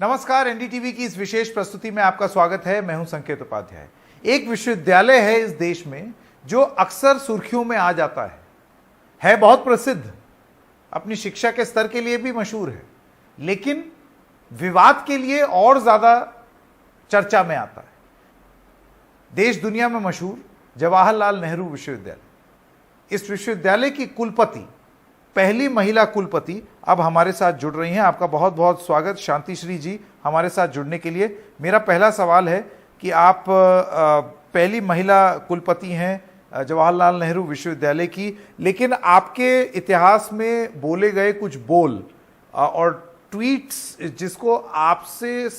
नमस्कार, एनडीटीवी की इस विशेष प्रस्तुति में आपका स्वागत है। मैं हूं संकेत उपाध्याय। एक विश्वविद्यालय है इस देश में जो अक्सर सुर्खियों में आ जाता है बहुत प्रसिद्ध, अपनी शिक्षा के स्तर के लिए भी मशहूर है, लेकिन विवाद के लिए और ज्यादा चर्चा में आता है। देश दुनिया में मशहूर जवाहरलाल नेहरू विश्वविद्यालय। इस विश्वविद्यालय की कुलपति, पहली महिला कुलपति अब हमारे साथ जुड़ रही हैं। आपका बहुत बहुत स्वागत शांतिश्री जी, हमारे साथ जुड़ने के लिए। मेरा पहला सवाल है कि आप पहली महिला कुलपति हैं जवाहरलाल नेहरू विश्वविद्यालय की, लेकिन आपके इतिहास में बोले गए कुछ बोल और ट्वीट्स जिसको आपसे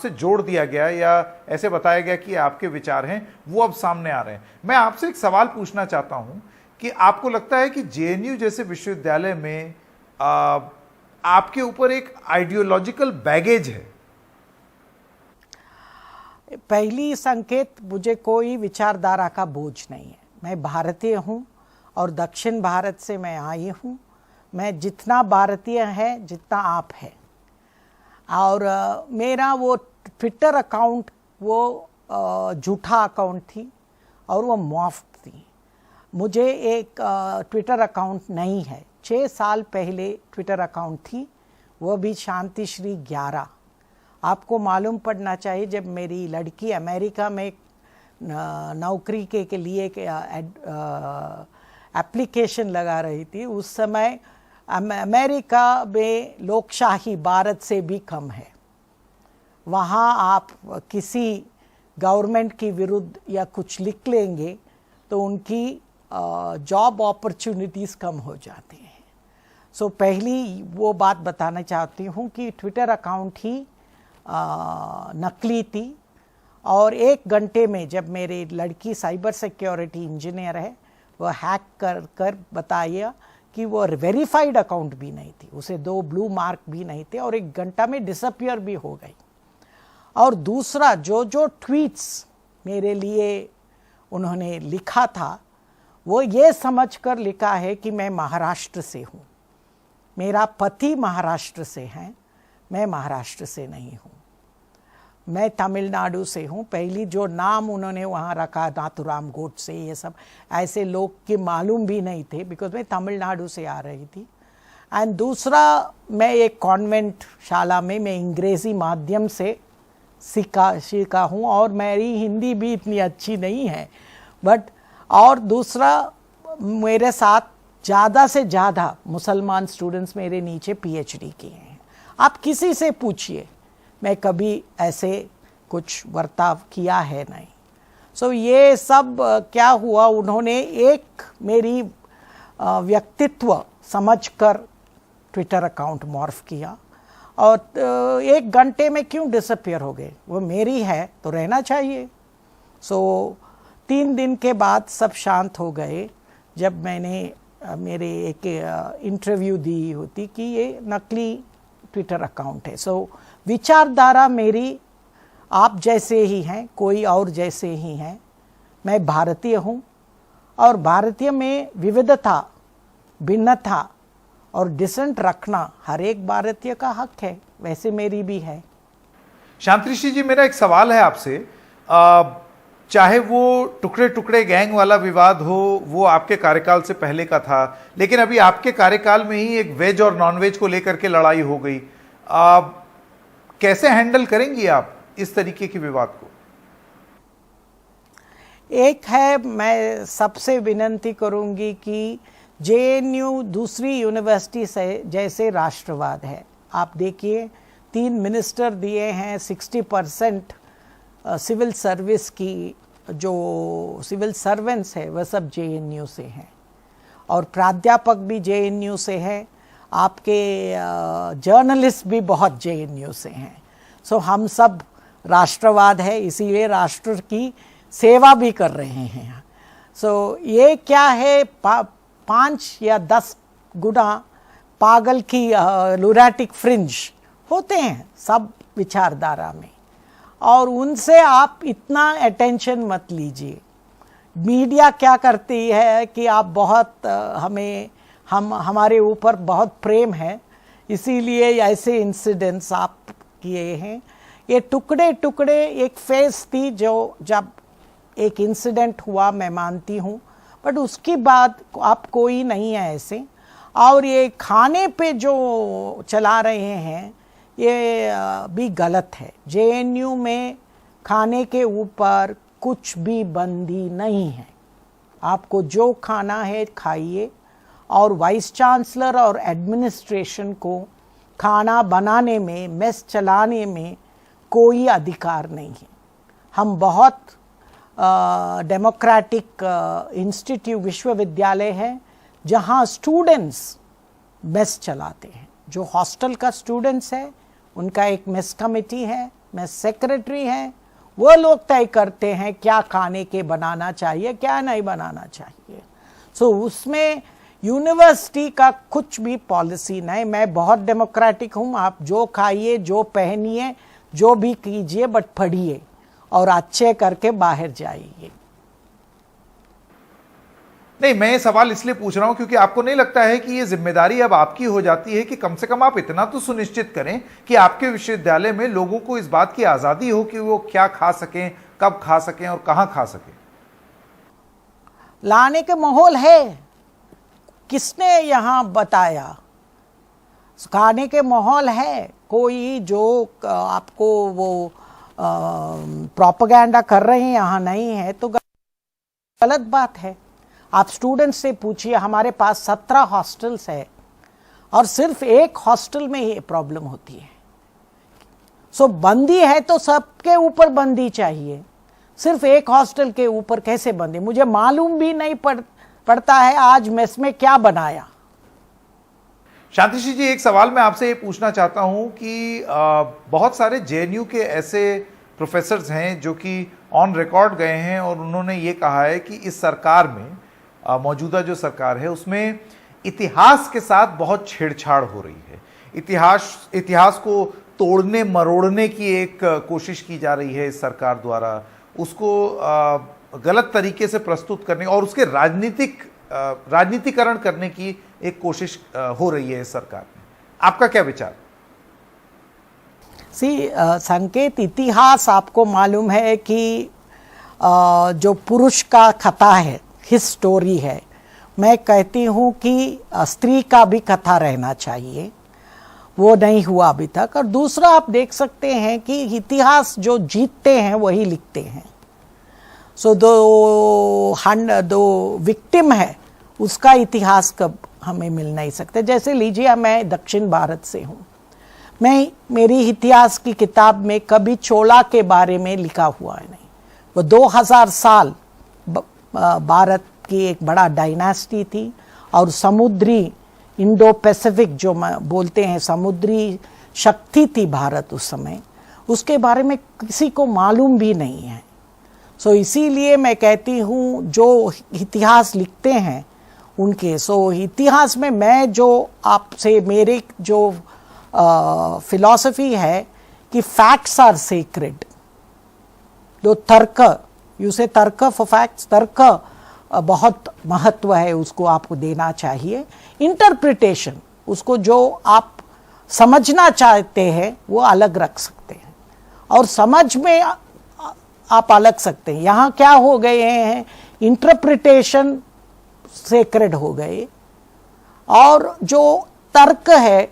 जोड़ दिया गया या ऐसे बताया गया कि आपके विचार हैं, वो अब सामने आ रहे हैं। मैं आपसे एक सवाल पूछना चाहता हूं कि आपको लगता है कि जेएनयू जैसे विश्वविद्यालय में आपके ऊपर एक आइडियोलॉजिकल बैगेज है? पहली संकेत, मुझे कोई विचारधारा का बोझ नहीं है। मैं भारतीय हूं और दक्षिण भारत से मैं आई हूं। मैं जितना भारतीय है जितना आप है। और मेरा वो ट्विटर अकाउंट वो झूठा अकाउंट थी और वो मुफ्त थी। मुझे एक ट्विटर अकाउंट नहीं है। 6 साल पहले ट्विटर अकाउंट थी, वो भी शांतिश्री 11। आपको मालूम पड़ना चाहिए, जब मेरी लड़की अमेरिका में नौकरी के लिए एप्लीकेशन लगा रही थी, उस समय अमेरिका में लोकशाही भारत से भी कम है। वहाँ आप किसी गवर्नमेंट की विरुद्ध या कुछ लिख लेंगे तो उनकी जॉब अपॉर्चुनिटीज़ कम हो जाती हैं। सो पहली वो बात बताना चाहती हूँ कि ट्विटर अकाउंट ही नकली थी। और 1 घंटे में, जब मेरी लड़की साइबर सिक्योरिटी इंजीनियर है, वह हैक कर बताया कि वो वेरीफाइड अकाउंट भी नहीं थी, उसे 2 ब्लू मार्क भी नहीं थे, और 1 घंटा में डिसअपियर भी हो गई। और दूसरा, जो ट्वीट्स मेरे लिए उन्होंने लिखा था, वो ये समझकर लिखा है कि मैं महाराष्ट्र से हूँ, मेरा पति महाराष्ट्र से हैं, मैं महाराष्ट्र से नहीं हूँ, मैं तमिलनाडु से हूँ। पहली जो नाम उन्होंने वहाँ रखा, नाथुराम गोडसे, ये सब ऐसे लोग के मालूम भी नहीं थे, बिकॉज मैं तमिलनाडु से आ रही थी। एंड दूसरा, मैं एक कॉन्वेंट शाला में मैं अंग्रेज़ी माध्यम से सीखा हूँ, और मेरी हिंदी भी इतनी अच्छी नहीं है, बट और दूसरा, मेरे साथ ज़्यादा से ज़्यादा मुसलमान स्टूडेंट्स मेरे नीचे पीएचडी किए हैं। आप किसी से पूछिए, मैं कभी ऐसे कुछ बर्ताव किया है नहीं। सो ये सब क्या हुआ, उन्होंने एक मेरी व्यक्तित्व समझकर ट्विटर अकाउंट मॉर्फ किया, और 1 घंटे में क्यों डिसअपियर हो गए? वो मेरी है तो रहना चाहिए। सो 3 दिन के बाद सब शांत हो गए, जब मैंने मेरे एक इंटरव्यू दी होती कि ये नकली ट्विटर अकाउंट है। सो विचारधारा मेरी आप जैसे ही हैं, कोई और जैसे ही हैं। मैं भारतीय हूँ, और भारतीय में विविधता, भिन्नता और डिसेंट रखना हर एक भारतीय का हक है, वैसे मेरी भी है। शांतिश्री जी, मेरा एक सवाल है आपसे। चाहे वो टुकड़े टुकड़े गैंग वाला विवाद हो, वो आपके कार्यकाल से पहले का था, लेकिन अभी आपके कार्यकाल में ही एक वेज और नॉन वेज को लेकर के लड़ाई हो गई। कैसे हैंडल करेंगी आप इस तरीके के विवाद को? एक है, मैं सबसे विनती करूंगी कि जेएनयू दूसरी यूनिवर्सिटी से जैसे राष्ट्रवाद है। आप देखिए, 3 मिनिस्टर दिए हैं, 60% सिविल सर्विस की जो सिविल सर्वेंट्स है वह सब जेएनयू से हैं, और प्राध्यापक भी जेएनयू से हैं, आपके जर्नलिस्ट भी बहुत जेएनयू से हैं। सो हम सब राष्ट्रवाद है, इसीलिए राष्ट्र की सेवा भी कर रहे हैं। सो ये क्या है, 5 या 10 गुना पागल की लुनाटिक फ्रिंज होते हैं सब विचारधारा में, और उनसे आप इतना अटेंशन मत लीजिए। मीडिया क्या करती है कि आप बहुत हमारे ऊपर बहुत प्रेम है, इसीलिए ऐसे इंसिडेंट्स आप किए हैं। ये टुकड़े टुकड़े एक फेज थी जो जब एक इंसिडेंट हुआ, मैं मानती हूँ, बट उसके बाद आप कोई नहीं है ऐसे। और ये खाने पे जो चला रहे हैं ये भी गलत है। जेएनयू में खाने के ऊपर कुछ भी बंदी नहीं है, आपको जो खाना है खाइए, और वाइस चांसलर और एडमिनिस्ट्रेशन को खाना बनाने में, मेस चलाने में कोई अधिकार नहीं है। हम बहुत डेमोक्रेटिक इंस्टीट्यूट विश्वविद्यालय है जहाँ स्टूडेंट्स मेस चलाते हैं। जो हॉस्टल का स्टूडेंट्स है उनका एक मेस कमेटी है, मेस सेक्रेटरी है, वो लोग तय करते हैं क्या खाने के बनाना चाहिए, क्या नहीं बनाना चाहिए। सो उसमें यूनिवर्सिटी का कुछ भी पॉलिसी नहीं। मैं बहुत डेमोक्रेटिक हूँ, आप जो खाइए, जो पहनिए, जो भी कीजिए, बट पढ़िए और अच्छे करके बाहर जाइए। नहीं, मैं ये सवाल इसलिए पूछ रहा हूं क्योंकि आपको नहीं लगता है कि ये जिम्मेदारी अब आपकी हो जाती है कि कम से कम आप इतना तो सुनिश्चित करें कि आपके विश्वविद्यालय में लोगों को इस बात की आजादी हो कि वो क्या खा सकें, कब खा सकें और कहां खा सकें। लाने के माहौल है, किसने यहाँ बताया? खाने के माहौल है। कोई जो आपको वो प्रोपेगेंडा कर रहे हैं यहाँ नहीं है तो गलत बात है। आप स्टूडेंट से पूछिए, हमारे पास 17 हॉस्टल्स है और सिर्फ एक हॉस्टल में ये प्रॉब्लम होती है। सो बंदी है तो सबके ऊपर बंदी चाहिए, सिर्फ एक हॉस्टल के ऊपर कैसे बंदी? मुझे मालूम भी नहीं पड़ता है आज मेस में क्या बनाया। शांतिश्री जी, एक सवाल मैं आपसे ये पूछना चाहता हूं कि बहुत सारे जेएनयू के ऐसे प्रोफेसर्स हैं जो कि ऑन रिकॉर्ड गए हैं और उन्होंने ये कहा है कि इस सरकार में, मौजूदा जो सरकार है, उसमें इतिहास के साथ बहुत छेड़छाड़ हो रही है। इतिहास को तोड़ने मरोड़ने की एक कोशिश की जा रही है इस सरकार द्वारा, उसको गलत तरीके से प्रस्तुत करने और उसके राजनीतिकरण करने की एक कोशिश हो रही है इस सरकार में। आपका क्या विचार? संकेत, इतिहास आपको मालूम है कि जो पुरुष का कथा है, हिस्टोरी है। मैं कहती हूँ कि स्त्री का भी कथा रहना चाहिए, वो नहीं हुआ अभी तक। और दूसरा आप देख सकते हैं कि इतिहास जो जीतते हैं वही लिखते हैं। सो दो विक्टिम है उसका इतिहास कब हमें मिल नहीं सकते। जैसे लीजिए, मैं दक्षिण भारत से हूँ, मेरी इतिहास की किताब में कभी चोला के बारे में लिखा हुआ है नहीं। वो 2000 साल भारत की एक बड़ा डायनास्टी थी और समुद्री इंडो पैसिफिक जो बोलते हैं समुद्री शक्ति थी भारत उस समय, उसके बारे में किसी को मालूम भी नहीं है। सो इसीलिए मैं कहती हूँ जो इतिहास लिखते हैं उनके, सो इतिहास में मैं जो आपसे, मेरे जो फिलॉसफी है कि फैक्ट्स आर सेक्रेड। जो तर्क, यूसे तर्क फॉर फैक्ट्स, तर्क बहुत महत्व है, उसको आपको देना चाहिए। इंटरप्रिटेशन, उसको जो आप समझना चाहते हैं वो अलग रख सकते हैं और समझ में आप अलग सकते हैं। यहाँ क्या हो गए हैं, इंटरप्रिटेशन सेक्रेड हो गए और जो तर्क है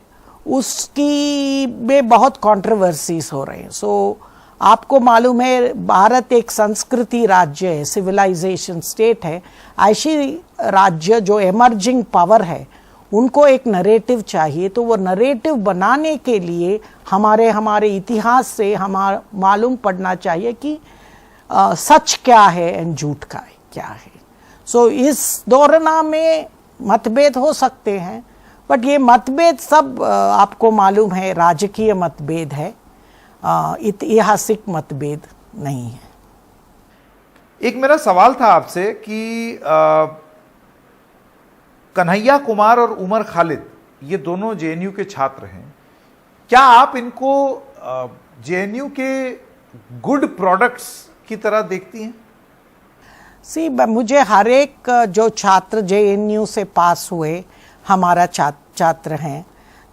उसकी में बहुत कंट्रोवर्सीज हो रहे हैं। सो आपको मालूम है भारत एक संस्कृति राज्य है, सिविलाइजेशन स्टेट है। ऐसी राज्य जो एमर्जिंग पावर है उनको एक नरेटिव चाहिए, तो वो नरेटिव बनाने के लिए हमारे इतिहास से हमारा मालूम पड़ना चाहिए कि सच क्या है और झूठ का क्या है। सो इस दौरान में मतभेद हो सकते हैं, बट ये मतभेद सब आपको मालूम है राजकीय मतभेद है, ऐतिहासिक मतभेद नहीं है। एक मेरा सवाल था आपसे कि कन्हैया कुमार और उमर खालिद, ये दोनों जेएनयू के छात्र हैं, क्या आप इनको जेएनयू के गुड प्रोडक्ट्स की तरह देखती हैं? मुझे हर एक जो छात्र जेएनयू से पास हुए हमारा छात्र हैं,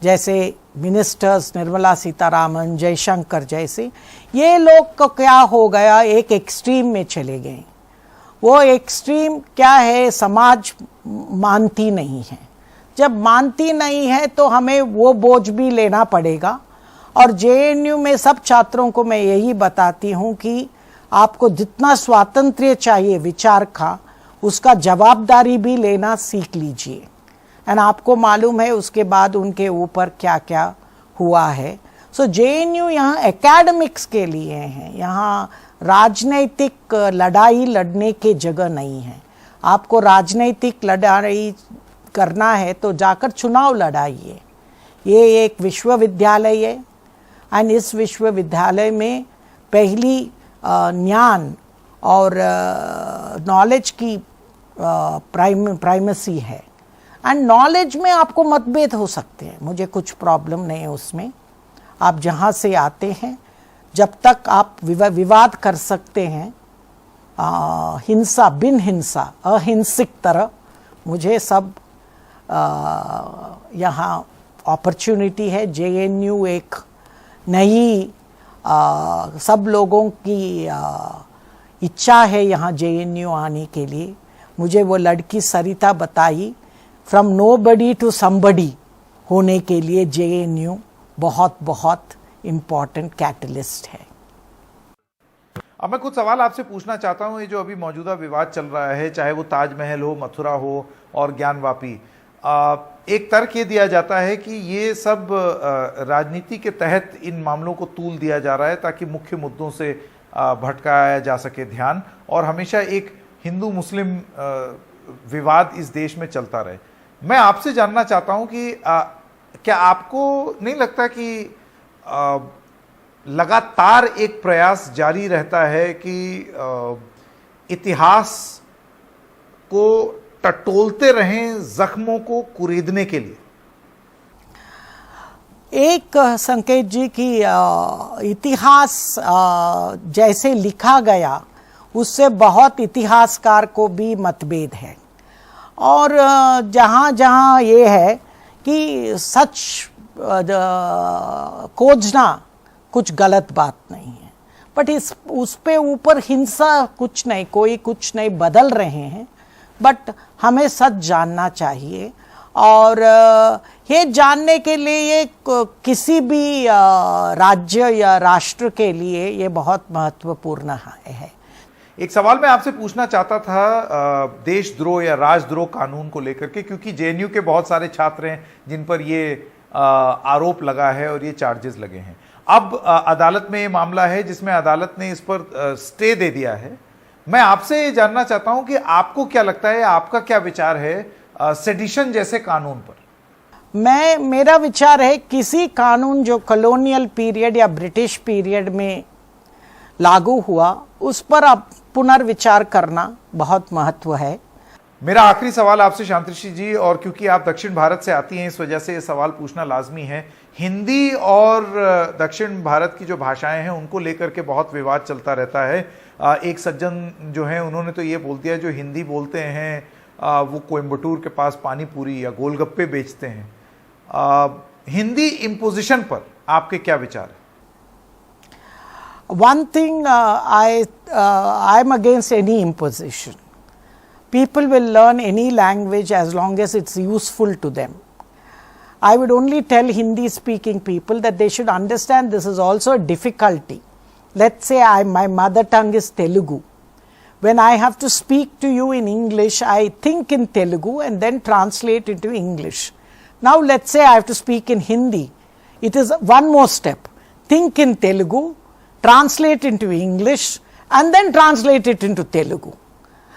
जैसे मिनिस्टर्स निर्मला सीतारामन, जयशंकर जैसे, ये लोग को क्या हो गया, एक एक्सट्रीम में चले गए। वो एक्सट्रीम क्या है, समाज मानती नहीं है। जब मानती नहीं है तो हमें वो बोझ भी लेना पड़ेगा। और जेएनयू में सब छात्रों को मैं यही बताती हूँ कि आपको जितना स्वातंत्र्य चाहिए विचार का, उसका जवाबदारी भी लेना सीख लीजिए। एंड आपको मालूम है उसके बाद उनके ऊपर क्या क्या हुआ है। सो जेएनयू यहाँ एकेडमिक्स के लिए है, यहाँ राजनैतिक लड़ाई लड़ने की जगह नहीं है। आपको राजनैतिक लड़ाई करना है तो जाकर चुनाव लड़ाइए। ये एक विश्वविद्यालय है एंड इस विश्वविद्यालय में पहली ज्ञान और नॉलेज की प्राइमेसी है। एंड नॉलेज में आपको मतभेद हो सकते हैं, मुझे कुछ प्रॉब्लम नहीं है उसमें। आप जहाँ से आते हैं, जब तक आप विवाद कर सकते हैं, हिंसा बिन हिंसा अहिंसक तरह, मुझे सब यहाँ अपॉर्चुनिटी है। जेएनयू एक नई सब लोगों की इच्छा है यहाँ जेएनयू आने के लिए। मुझे वो लड़की सरिता बताई, फ्रॉम नोबडी टू समबडी होने के लिए जेएनयू बहुत बहुत इम्पॉर्टेंट कैटलिस्ट है। अब मैं कुछ सवाल आपसे पूछना चाहता हूँ। ये जो अभी मौजूदा विवाद चल रहा है, चाहे वो ताजमहल हो, मथुरा हो और ज्ञानवापी, एक तर्क ये दिया जाता है कि ये सब राजनीति के तहत इन मामलों को तूल दिया जा रहा है ताकि मुख्य मुद्दों से भटकाया जा सके ध्यान, और हमेशा एक हिंदू मुस्लिम विवाद इस देश में चलता रहे। मैं आपसे जानना चाहता हूं कि क्या आपको नहीं लगता कि लगातार एक प्रयास जारी रहता है कि इतिहास को टटोलते रहें, जख्मों को कुरेदने के लिए? एक संकेत जी की इतिहास जैसे लिखा गया उससे बहुत इतिहासकार को भी मतभेद है। और जहाँ जहाँ ये है कि सच खोजना कुछ गलत बात नहीं है, बट उस पे ऊपर हिंसा कुछ नहीं, कोई कुछ नहीं बदल रहे हैं। बट हमें सच जानना चाहिए, और ये जानने के लिए ये किसी भी राज्य या राष्ट्र के लिए ये बहुत महत्वपूर्ण है। एक सवाल मैं आपसे पूछना चाहता था देशद्रोह या राजद्रोह कानून को लेकर के, क्योंकि जेएनयू के बहुत सारे छात्र हैं जिन पर ये आरोप लगा है और ये चार्जेस लगे हैं। अब अदालत में ये मामला है जिसमें अदालत ने इस पर स्टे दे दिया है। मैं आपसे ये जानना चाहता हूं कि आपको क्या लगता है, आपका क्या विचार है सेडिशन जैसे कानून पर? मेरा विचार है किसी कानून जो कॉलोनियल पीरियड या ब्रिटिश पीरियड में लागू हुआ उस पर अब पुनर्विचार करना बहुत महत्व है। मेरा आखिरी सवाल आपसे शांतिश्री जी, और क्योंकि आप दक्षिण भारत से आती हैं इस वजह से ये सवाल पूछना लाजमी है। हिंदी और दक्षिण भारत की जो भाषाएं हैं उनको लेकर के बहुत विवाद चलता रहता है। एक सज्जन जो हैं उन्होंने तो ये बोल दिया जो हिंदी बोलते हैं वो कोयम्बटूर के पास पानी पूरी या गोलगप्पे बेचते हैं। हिंदी इम्पोजिशन पर आपके क्या विचार है? One thing I am against any imposition. People will learn any language as long as it's useful to them. I would only tell Hindi speaking people that they should understand this is also a difficulty. Let's say my mother tongue is Telugu. When I have to speak to you in English, I think in Telugu and then translate into English. Now let's say I have to speak in Hindi. It is one more step. Think in Telugu, translate into English, and then translate it into Telugu.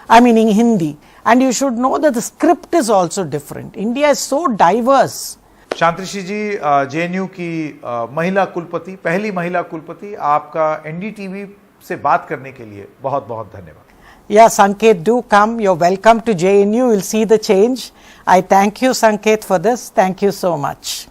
I mean in Hindi. And you should know that the script is also different. India is so diverse. Shantishree ji, JNU की महिला कुलपति, पहली महिला कुलपति, आपका NDTV से बात करने के लिए बहुत बहुत धन्यवाद। Yeah, Sanket, do come. You're welcome to JNU. You'll see the change. I thank you, Sanket, for this. Thank you so much.